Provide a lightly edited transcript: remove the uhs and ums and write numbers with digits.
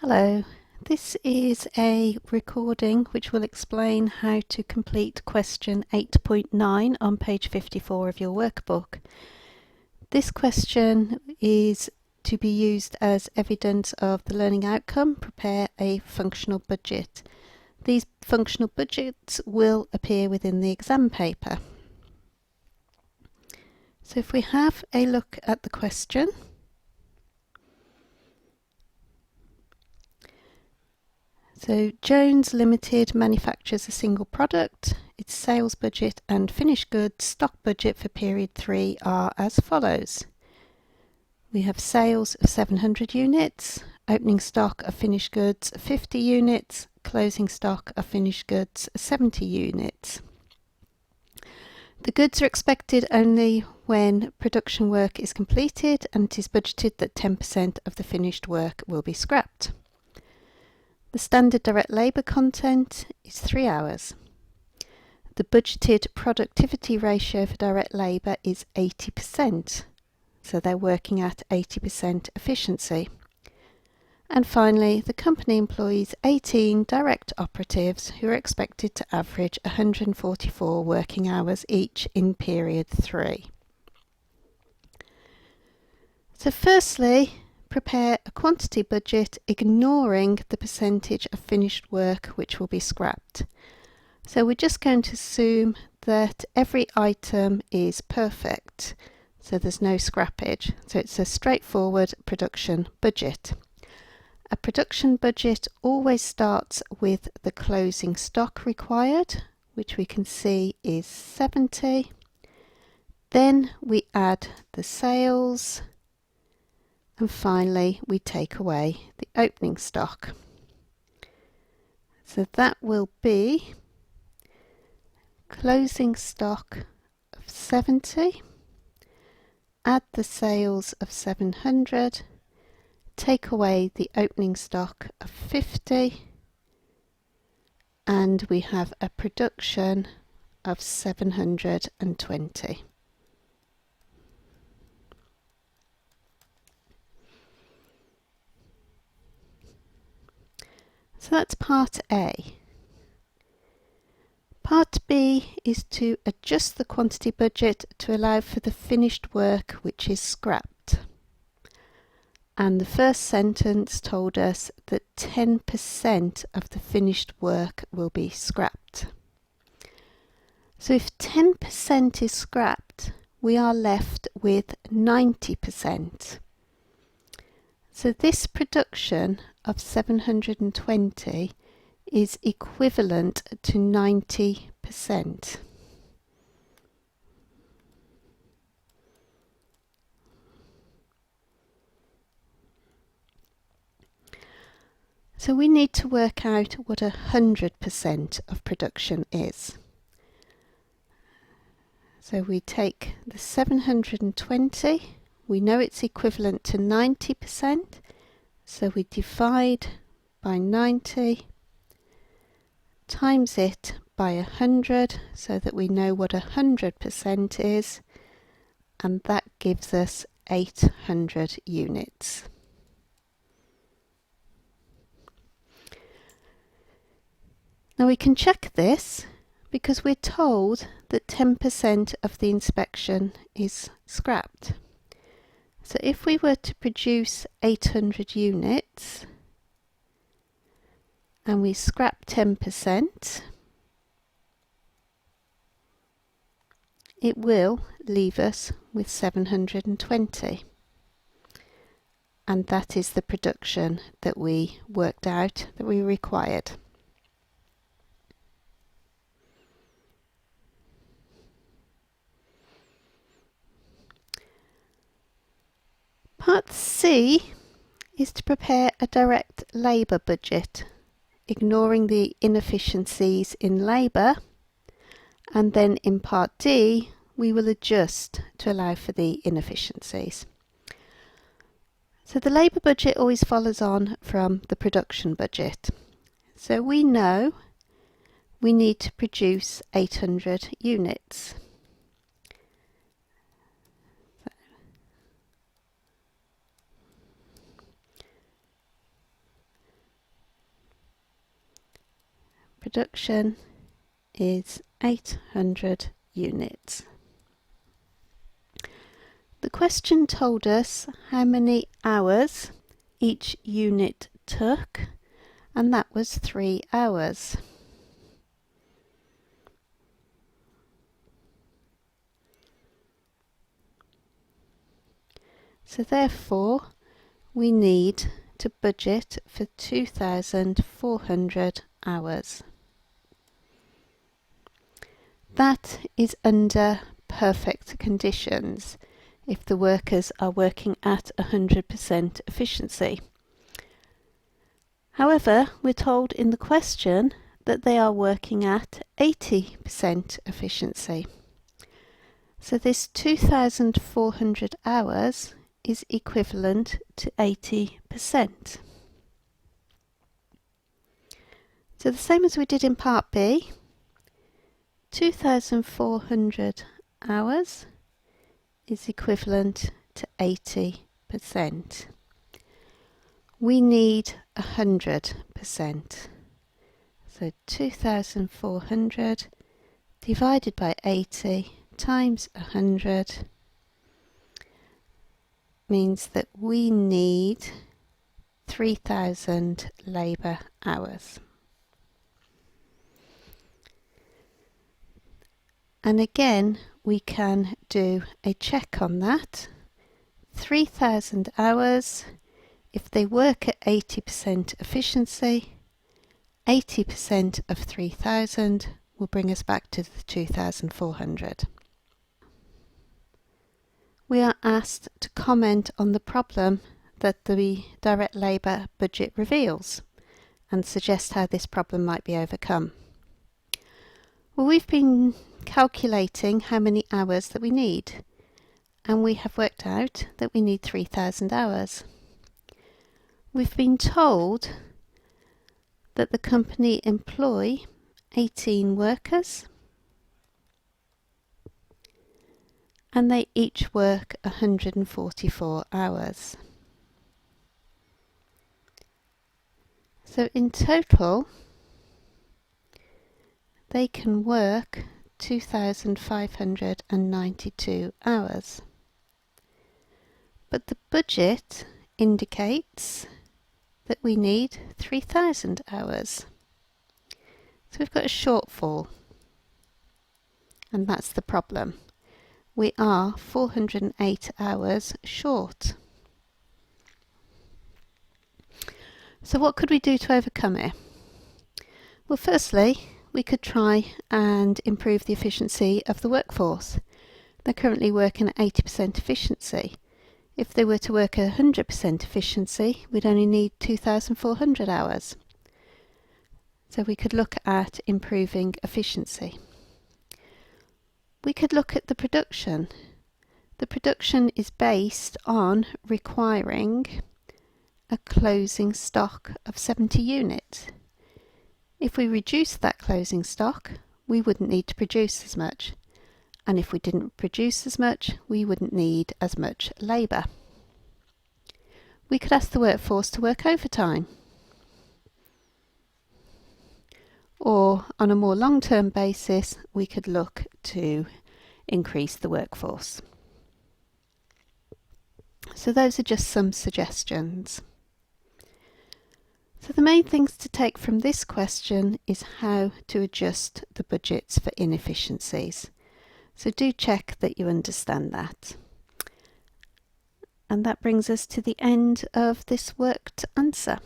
Hello, this is a recording which will explain how to complete question 8.9 on page 54 of your workbook. This question is to be used as evidence of the learning outcome. Prepare a functional budget. These functional budgets will appear within the exam paper. So if we have a look at the question, so Jones Limited manufactures a single product. Its sales budget and finished goods stock budget for period 3 are as follows. We have sales of 700 units, opening stock of finished goods 50 units, closing stock of finished goods 70 units. The goods are expected only when production work is completed, and it is budgeted that 10% of the finished work will be scrapped. The standard direct labour content is 3 hours. The budgeted productivity ratio for direct labour is 80%, so they're working at 80% efficiency. And finally, the company employs 18 direct operatives who are expected to average 144 working hours each in period 3. So firstly, prepare a quantity budget ignoring the percentage of finished work which will be scrapped. So we're just going to assume that every item is perfect, so there's no scrappage. So it's a straightforward production budget. A production budget always starts with the closing stock required, which we can see is 70. Then we add the sales, and finally we take away the opening stock. So that will be closing stock of 70, add the sales of 700, take away the opening stock of 50, and we have a production of 720. So that's part A. Part B is to adjust the quantity budget to allow for the finished work which is scrapped. And the first sentence told us that 10% of the finished work will be scrapped. So if 10% is scrapped, we are left with 90%. So this production of 720 is equivalent to 90%. So we need to work out what 100% of production is. So we take the 720, we know it's equivalent to 90%, so we divide by 90, times it by 100, so that we know what 100% is, and that gives us 800 units. Now we can check this because we're told that 10% of the inspection is scrapped. So if we were to produce 800 units and we scrap 10%, it will leave us with 720. And that is the production that we worked out that we required. Part C is to prepare a direct labour budget, ignoring the inefficiencies in labour, and then in part D we will adjust to allow for the inefficiencies. So the labour budget always follows on from the production budget. So we know we need to produce 800 units. production is 800 units. The question told us how many hours each unit took, and that was 3 hours. So therefore we need to budget for 2,400 hours. That is under perfect conditions if the workers are working at 100% efficiency. However, we're told in the question that they are working at 80% efficiency. So this 2,400 hours is equivalent to 80%. So the same as we did in part B, 2,400 hours is equivalent to 80%. We need 100%. So 2,400 divided by 80 times 100 means that we need 3,000 labour hours. And again, we can do a check on that. 3,000 hours, if they work at 80% efficiency, 80% of 3,000 will bring us back to the 2,400. We are asked to comment on the problem that the direct labour budget reveals and suggest how this problem might be overcome. Well, we've been calculating how many hours that we need, and we have worked out that we need 3,000 hours. We've been told that the company employ 18 workers and they each work 144 hours. So in total, they can work 2,592 hours. But the budget indicates that we need 3,000 hours. So we've got a shortfall, and that's the problem. We are 408 hours short. So what could we do to overcome it? Well, firstly, we could try and improve the efficiency of the workforce. They're currently working at 80% efficiency. If they were to work at 100% efficiency, we'd only need 2,400 hours. So we could look at improving efficiency. We could look at the production. The production is based on requiring a closing stock of 70 units. If we reduce that closing stock, we wouldn't need to produce as much. And if we didn't produce as much, we wouldn't need as much labour. We could ask the workforce to work overtime. Or on a more long-term basis, we could look to increase the workforce. So those are just some suggestions. So the main things to take from this question is how to adjust the budgets for inefficiencies. So do check that you understand that. And that brings us to the end of this worked answer.